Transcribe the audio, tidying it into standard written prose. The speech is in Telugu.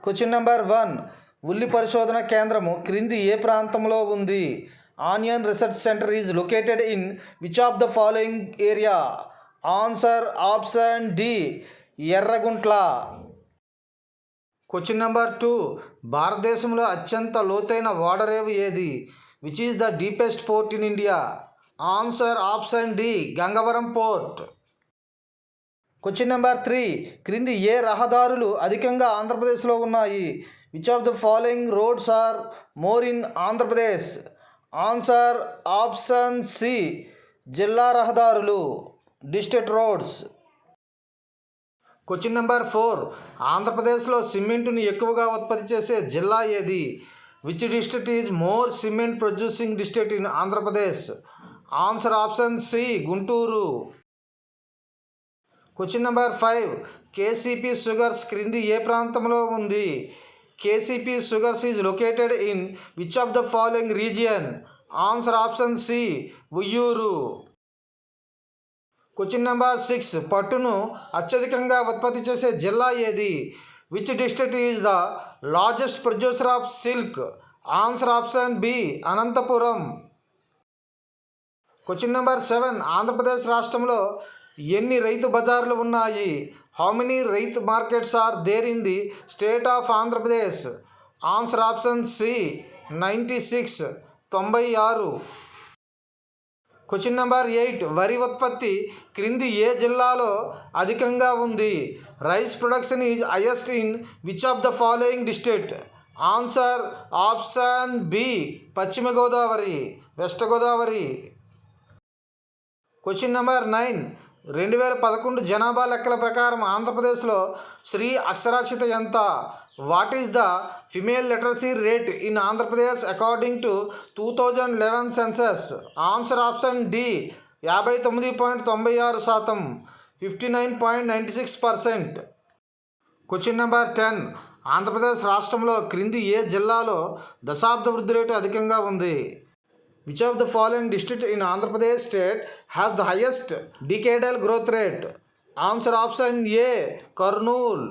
Question number 1. ఉల్లి పరిశోధన కేంద్రము క్రింది ఏ ప్రాంతంలో ఉంది? Onion research centre is located in which of the following area? Answer option D, Yerraguntla. Question number 2. భారతదేశంలో అత్యంత లోతైన ఓడరేవు ఏది? Which is the deepest port in India? Answer option D, Gangavaram port. Question number 3. క్రింది ఏ రహదారులు అధికంగా ఆంధ్రప్రదేశ్లో ఉన్నాయి? Which of the following roads are more in Andhra Pradesh? Answer option C, జిల్లా రహదారులు, డిస్ట్రిక్ట్ రోడ్స్. Question number 4. ఆంధ్రప్రదేశ్లో సిమెంటును ఎక్కువగా ఉత్పత్తి చేసే జిల్లా ఏది? Which district is more cement producing district in Andhra Pradesh? Answer option C, Guntur. Question number 5. KCP sugars క్రింది ఏ ప్రాంతంలో ఉంది? KCP sugars is located in which of the following region? Answer option C, Uyyuru. Question number 6. పట్టును అత్యధికంగా ఉత్పత్తి చేసే జిల్లా ఏది? Which district is the largest producer of silk? Answer option B, Anantapuram. Question number 7. Andhra Pradesh రాష్ట్రంలో ఎన్ని రైతు బజార్లు ఉన్నాయి? హౌ మెనీ రైతు markets are there in the state of Andhra Pradesh? Answer option C, 96, 96. Question number 8. వరి ఉత్పత్తి క్రింది ఏ జిల్లాలో అధికంగా ఉంది? Rice production is highest in which of the following district? Answer option B, పశ్చిమ Godavari, west Godavari. Question number 9. 2011 జనాభా లెక్కల ప్రకారం ఆంధ్రప్రదేశ్లో స్త్రీ అక్షరాస్యత ఎంత? What is the female literacy rate in Andhra Pradesh according to 2011 census? Answer option D, 59.96%, 59.96%. Question number 10. Andhra Pradesh రాష్ట్రంలో క్రింది ఏ జిల్లాలో దశాబ్ద వృద్ధి రేటు అధికంగా ఉంది? Which of the following district in Andhra Pradesh state has the highest decadal growth rate? Answer option A, Kurnool.